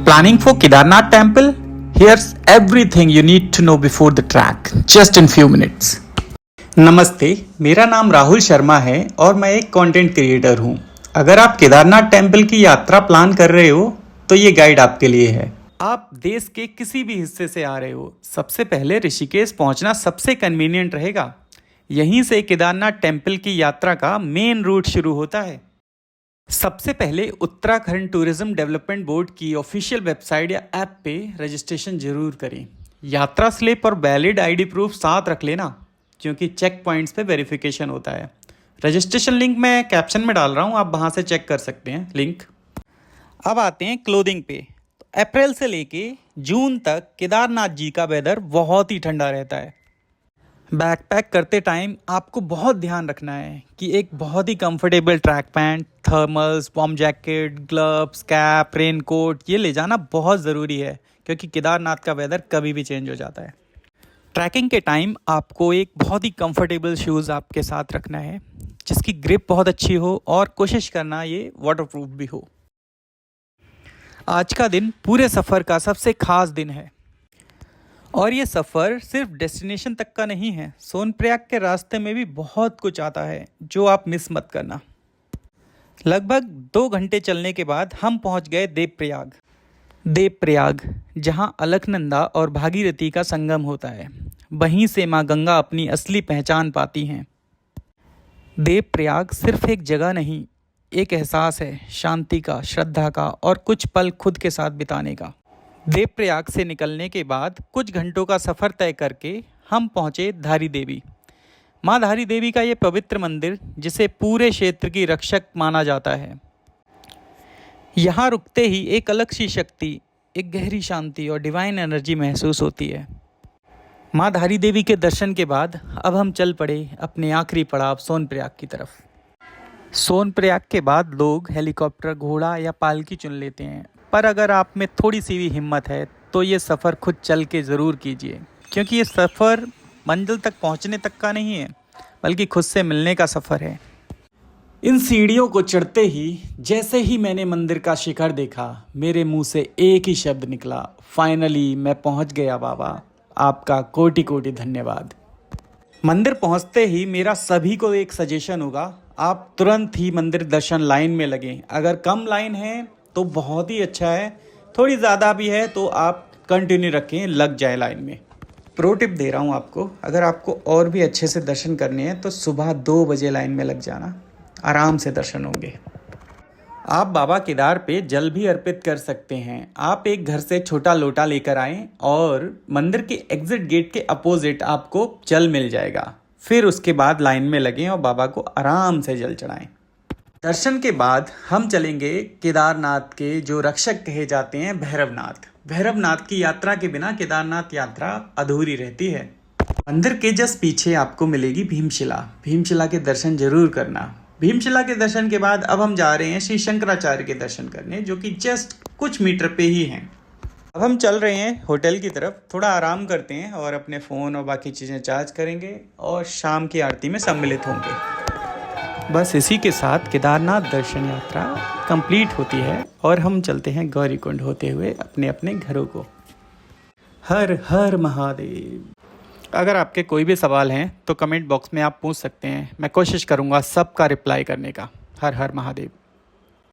Planning for Kedarnath temple? Here's everything you need to know before the trek, just in few minutes. नमस्ते, मेरा नाम राहुल शर्मा है और मैं एक कंटेंट क्रिएटर हूँ। अगर आप केदारनाथ टेम्पल की यात्रा प्लान कर रहे हो तो ये गाइड आपके लिए है। आप देश के किसी भी हिस्से से आ रहे हो, सबसे पहले ऋषिकेश पहुंचना सबसे कन्वीनियंट रहेगा। यहीं से केदारनाथ टेम्पल की यात्रा का मेन रूट शुरू होता है। सबसे पहले उत्तराखंड टूरिज्म डेवलपमेंट बोर्ड की ऑफिशियल वेबसाइट या ऐप पे रजिस्ट्रेशन जरूर करें। यात्रा स्लिप और वैलिड आईडी प्रूफ साथ रख लेना, क्योंकि चेक पॉइंट्स पे वेरिफिकेशन होता है। रजिस्ट्रेशन लिंक मैं कैप्शन में डाल रहा हूँ, आप वहाँ से चेक कर सकते हैं लिंक। अब आते हैं क्लोथिंग पे। अप्रैल से लेके जून तक केदारनाथ जी का वेदर बहुत ही ठंडा रहता है। बैकपैक करते टाइम आपको बहुत ध्यान रखना है कि एक बहुत ही comfortable track pant, thermals, warm jacket, gloves, cap, rain coat ये ले जाना बहुत ज़रूरी है, क्योंकि केदारनाथ का वेदर कभी भी चेंज हो जाता है। ट्रैकिंग के टाइम आपको एक बहुत ही कंफर्टेबल शूज़ आपके साथ रखना है, जिसकी ग्रिप बहुत अच्छी हो और कोशिश करना ये वाटरप्रूफ भी हो। आज का दिन पूरे सफ़र का सबसे खास दिन है और ये सफ़र सिर्फ डेस्टिनेशन तक का नहीं है। सोनप्रयाग के रास्ते में भी बहुत कुछ आता है जो आप मिस मत करना। लगभग 2 घंटे चलने के बाद हम पहुंच गए देवप्रयाग, जहां अलकनंदा और भागीरथी का संगम होता है। वहीं से मां गंगा अपनी असली पहचान पाती हैं। देवप्रयाग सिर्फ एक जगह नहीं, एक एहसास है, शांति का, श्रद्धा का और कुछ पल खुद के साथ बिताने का। देवप्रयाग से निकलने के बाद कुछ घंटों का सफ़र तय करके हम पहुँचे धारी देवी। माँ धारी देवी का ये पवित्र मंदिर, जिसे पूरे क्षेत्र की रक्षक माना जाता है। यहाँ रुकते ही एक अलग सी शक्ति, एक गहरी शांति और डिवाइन एनर्जी महसूस होती है। माँ धारी देवी के दर्शन के बाद अब हम चल पड़े अपने आखिरी पड़ाव सोनप्रयाग की तरफ। सोनप्रयाग के बाद लोग हेलीकॉप्टर, घोड़ा या पालकी चुन लेते हैं, पर अगर आप में थोड़ी सी भी हिम्मत है तो ये सफ़र खुद चल के ज़रूर कीजिए, क्योंकि ये सफ़र मंजिल तक पहुंचने तक का नहीं है, बल्कि खुद से मिलने का सफ़र है। इन सीढ़ियों को चढ़ते ही जैसे ही मैंने मंदिर का शिखर देखा, मेरे मुंह से एक ही शब्द निकला, फाइनली मैं पहुंच गया बाबा, आपका कोटि कोटि धन्यवाद। मंदिर पहुंचते ही मेरा सभी को एक सजेशन होगा, आप तुरंत ही मंदिर दर्शन लाइन में लगें। अगर कम लाइन है तो बहुत ही अच्छा है, थोड़ी ज़्यादा भी है तो आप कंटिन्यू रखें, लग जाए लाइन में। प्रो टिप दे रहा हूँ आपको, अगर आपको और भी अच्छे से दर्शन करने हैं तो सुबह 2 बजे लाइन में लग जाना, आराम से दर्शन होंगे। आप बाबा केदार पे जल भी अर्पित कर सकते हैं। आप एक घर से छोटा लोटा लेकर आएँ और मंदिर के एग्जिट गेट के अपोजिट आपको जल मिल जाएगा। फिर उसके बाद लाइन में लगें और बाबा को आराम से जल चढ़ाएं। दर्शन के बाद हम चलेंगे केदारनाथ के जो रक्षक कहे जाते हैं भैरवनाथ की यात्रा के बिना केदारनाथ यात्रा अधूरी रहती है। मंदिर के जस्ट पीछे आपको मिलेगी भीमशिला के दर्शन जरूर करना। भीमशिला के दर्शन के बाद अब हम जा रहे हैं श्री शंकराचार्य के दर्शन करने, जो कि जस्ट कुछ मीटर पे ही हैं। अब हम चल रहे हैं होटल की तरफ, थोड़ा आराम करते हैं और अपने फ़ोन और बाकी चीज़ें चार्ज करेंगे और शाम की आरती में सम्मिलित होंगे। बस इसी के साथ केदारनाथ दर्शन यात्रा कंप्लीट होती है और हम चलते हैं गौरीकुंड होते हुए अपने अपने घरों को। हर हर महादेव। अगर आपके कोई भी सवाल हैं तो कमेंट बॉक्स में आप पूछ सकते हैं, मैं कोशिश करूँगा सबका रिप्लाई करने का। हर हर महादेव।